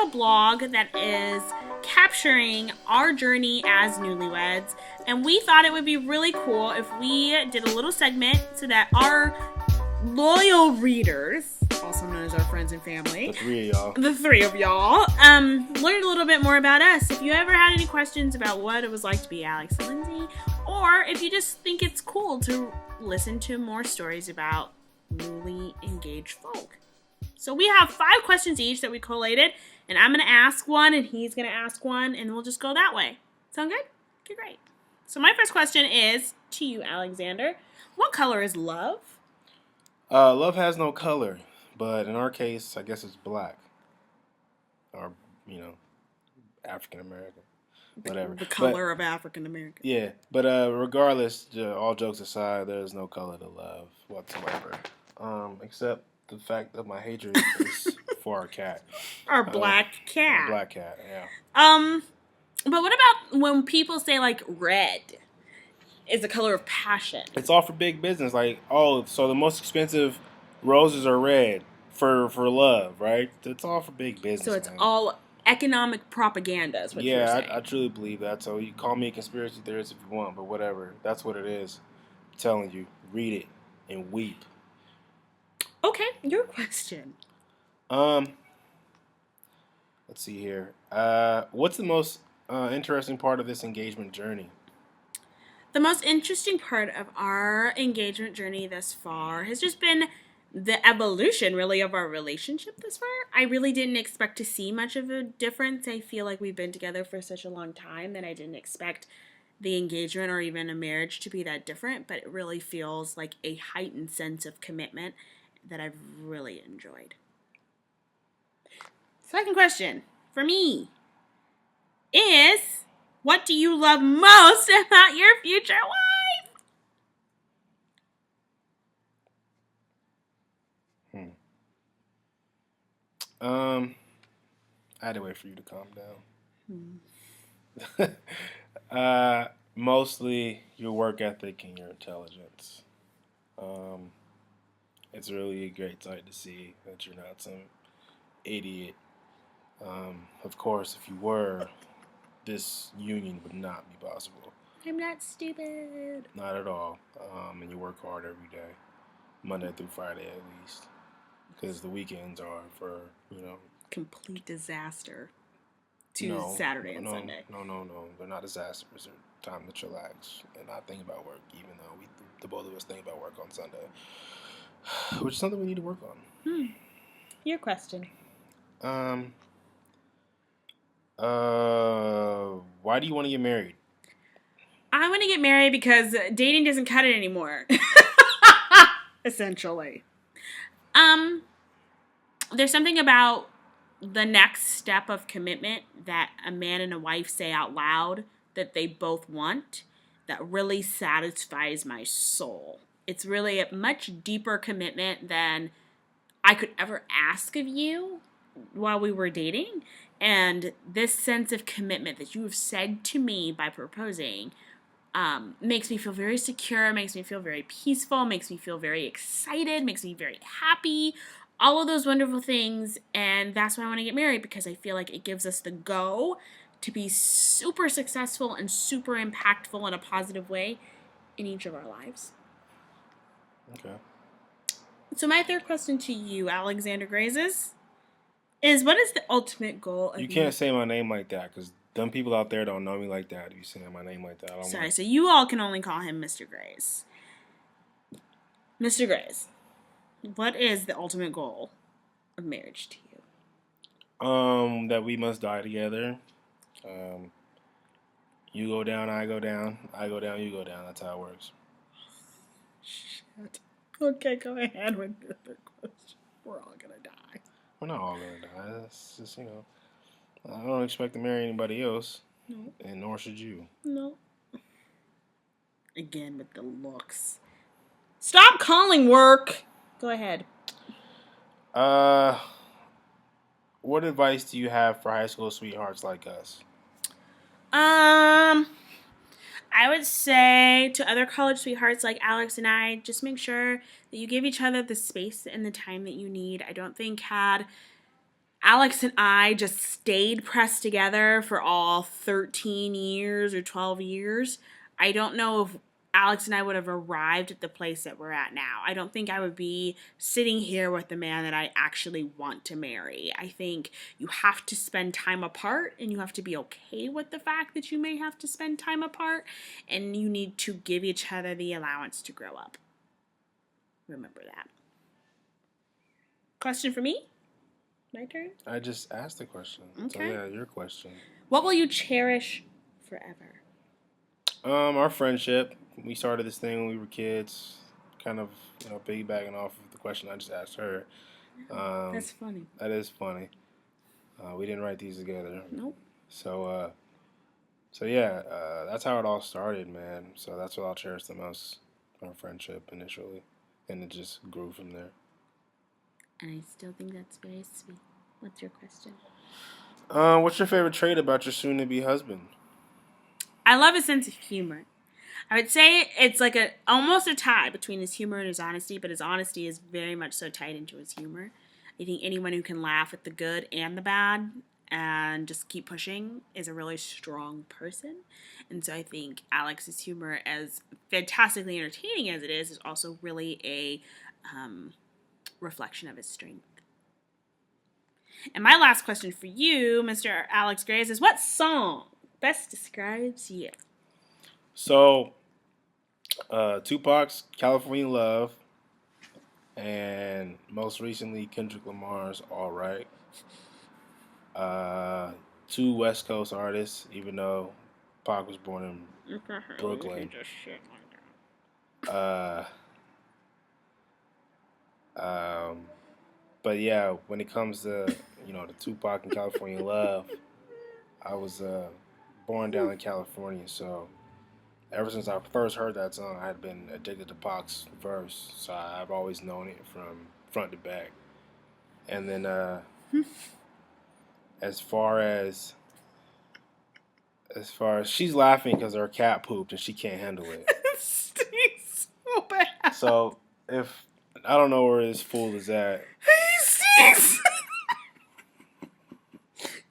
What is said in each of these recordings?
blog that is capturing our journey as newlyweds, and we thought it would be really cool if we did a little segment so that our loyal readers, also known as our friends and family, the three of y'all, learned a little bit more about us. If you ever had any questions about what it was like to be Alex and Lindsay, or if you just think it's cool to listen to more stories about newly engaged folk. So we have 5 questions each that we collated, and I'm going to ask one, and he's going to ask one, and we'll just go that way. Sound good? Okay, great. So my first question is to you, Alexander. What color is love? Love has no color, but in our case, I guess it's black. Or, African American. Whatever. The color of African American. Yeah, but regardless, all jokes aside, there's no color to love whatsoever. Except the fact that my hatred is for our cat. Our black cat. Our black cat, yeah. But what about when people say, like, red is the color of passion? It's all for big business. Like, so the most expensive roses are red for love, right? It's all for big business. So it's all economic propaganda is what you're saying. Yeah, I truly believe that. So you call me a conspiracy theorist if you want, but whatever. That's what it is. I'm telling you. Read it and weep. Okay, your question. Let's see here. What's the most interesting part of this engagement journey? The most interesting part of our engagement journey thus far has just been the evolution, really, of our relationship thus far. I really didn't expect to see much of a difference. I feel like we've been together for such a long time that I didn't expect the engagement or even a marriage to be that different, but it really feels like a heightened sense of commitment that I've really enjoyed. Second question for me is, what do you love most about your future wife? I had to wait for you to calm down. Mostly your work ethic and your intelligence. It's really a great sight to see that you're not some idiot. Of course, if you were, this union would not be possible. I'm not stupid. Not at all. And you work hard every day, Monday through Friday at least, because the weekends are for, complete disaster. Saturday and Sunday. No. They're not disasters. They're time to chillax and not think about work, even though the both of us think about work on Sunday. Which is something we need to work on. Your question. Why do you want to get married? I want to get married because dating doesn't cut it anymore. Essentially. There's something about the next step of commitment that a man and a wife say out loud that they both want that really satisfies my soul. It's really a much deeper commitment than I could ever ask of you while we were dating. And this sense of commitment that you have said to me by proposing makes me feel very secure, makes me feel very peaceful, makes me feel very excited, makes me very happy. All of those wonderful things. And that's why I want to get married, because I feel like it gives us the go to be super successful and super impactful in a positive way in each of our lives. Okay. So my third question to you, Alexander Grazes, is what is the ultimate goal of you? Can't say my name like that, because dumb people out there don't know me like that. If you saying my name like that, Sorry, so you all can only call him Mr. Grace. Mr. Grace, what is the ultimate goal of marriage to you? That we must die together. You go down, I go down. I go down, you go down. That's how it works. Shit. Okay, go ahead with the other question. We're all gonna die. We're not all gonna die. That's just, I don't expect to marry anybody else. No. And nor should you. No. Again with the looks. Stop calling work! Go ahead. What advice do you have for high school sweethearts like us? I would say to other college sweethearts like Alex and I, just make sure that you give each other the space and the time that you need. I don't think had Alex and I just stayed pressed together for all 13 years or 12 years. I don't know if Alex and I would have arrived at the place that we're at now. I don't think I would be sitting here with the man that I actually want to marry. I think you have to spend time apart and you have to be okay with the fact that you may have to spend time apart, and you need to give each other the allowance to grow up. Remember that. Question for me? My turn? I just asked the question. Okay. So yeah, your question. What will you cherish forever? Our friendship. We started this thing when we were kids. Kind of, piggybacking off of the question I just asked her. That's funny. That is funny. We didn't write these together. Nope. So, yeah, that's how it all started, man. So that's what I'll cherish the most, our friendship initially, and it just grew from there. And I still think that's very sweet. What's your question? What's your favorite trait about your soon-to-be husband? I love his sense of humor. I would say it's like almost a tie between his humor and his honesty, but his honesty is very much so tied into his humor. I think anyone who can laugh at the good and the bad and just keep pushing is a really strong person. And so I think Alex's humor, as fantastically entertaining as it is also really a reflection of his strength. And my last question for you, Mr. Alex Graves, is what song best describes you? So, Tupac's California Love, and most recently Kendrick Lamar's All Right. Two West Coast artists, even though Pac was born in Brooklyn. But yeah, when it comes to the Tupac and California Love, I was born down in California, so ever since I first heard that song, I had been addicted to Pac's verse, so I've always known it from front to back. And then as far as she's laughing because her cat pooped and she can't handle it. It stinks so bad. So if I don't know where this fool is at. He stinks.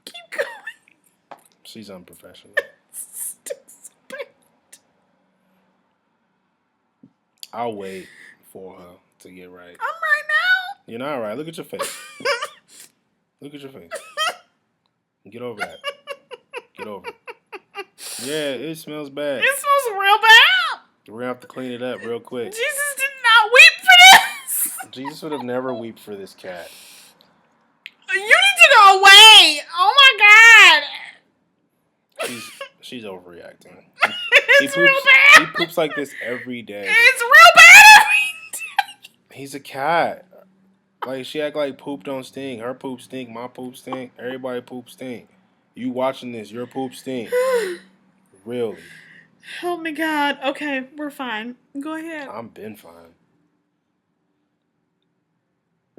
Keep going. She's unprofessional. Stinks so bad. I'll wait for her to get right. I'm right now. You're not right. Look at your face. Look at your face. Get over that. Get over it. Yeah, it smells bad. It smells real bad. We're going to have to clean it up real quick. Jesus did not weep for this. Jesus would have never wept for this cat. You need to go away. Oh my God. She's overreacting. It's real bad. He poops like this every day. It's real bad every day. He's a cat. Like, she act like poop don't stink. Her poop stink. My poop stink. Everybody poop stink. You watching this, your poop stink. Really. Oh my God. Okay, we're fine. Go ahead. I'm been fine.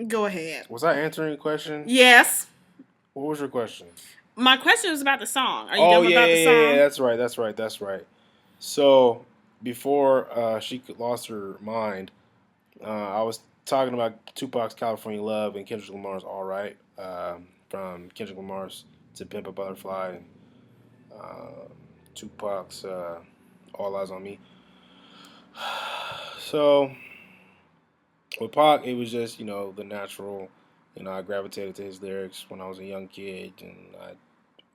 Go ahead. Was I answering a question? Yes. What was your question? My question was about the song. Are you done about the song? Yeah, that's right. So, before she lost her mind, I was talking about Tupac's California Love and Kendrick Lamar's All Right, from Kendrick Lamar's To Pimp a Butterfly, and Tupac's All Eyes on Me. So, with Pac, it was just, the natural. I gravitated to his lyrics when I was a young kid, and I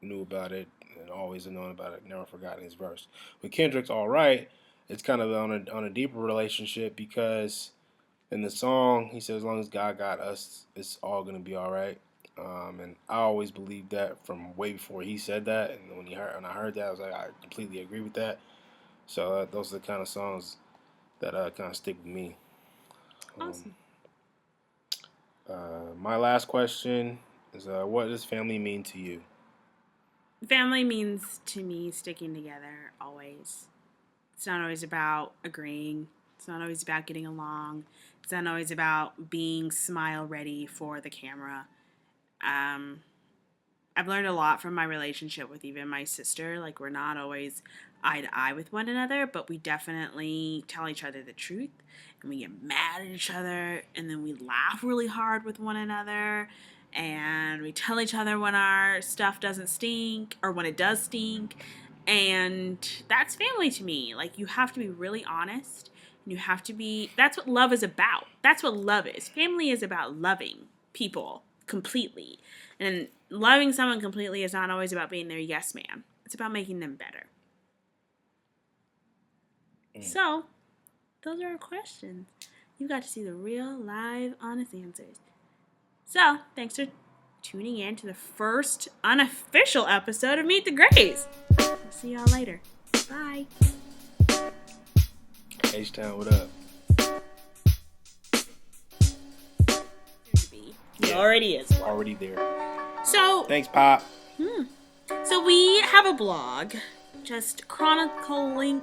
knew about it and always known about it, never forgotten his verse. With Kendrick's All Right, it's kind of on a deeper relationship, because in the song, he says, as long as God got us, it's all going to be all right. And I always believed that from way before he said that. And when I heard that, I was like, I completely agree with that. So those are the kind of songs that kind of stick with me. Awesome. My last question is, what does family mean to you? Family means to me sticking together always. It's not always about agreeing. It's not always about getting along. It's not always about being smile ready for the camera. I've learned a lot from my relationship with even my sister. Like, we're not always eye to eye with one another, but we definitely tell each other the truth, and we get mad at each other, and then we laugh really hard with one another, and we tell each other when our stuff doesn't stink or when it does stink. And that's family to me. Like, you have to be really honest. And you have to be, that's what love is about. That's what love is. Family is about loving people completely. And loving someone completely is not always about being their yes man. It's about making them better. So, those are our questions. You got to see the real, live, honest answers. So, thanks for tuning in to the first unofficial episode of Meet the Grays. I'll see y'all later. Bye. H-Town, what up? He already is. Already there. So, thanks, Pop. So we have a blog, just chronicling.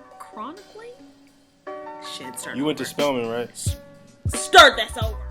Shit, start. You went to Spelman, right? Start this over.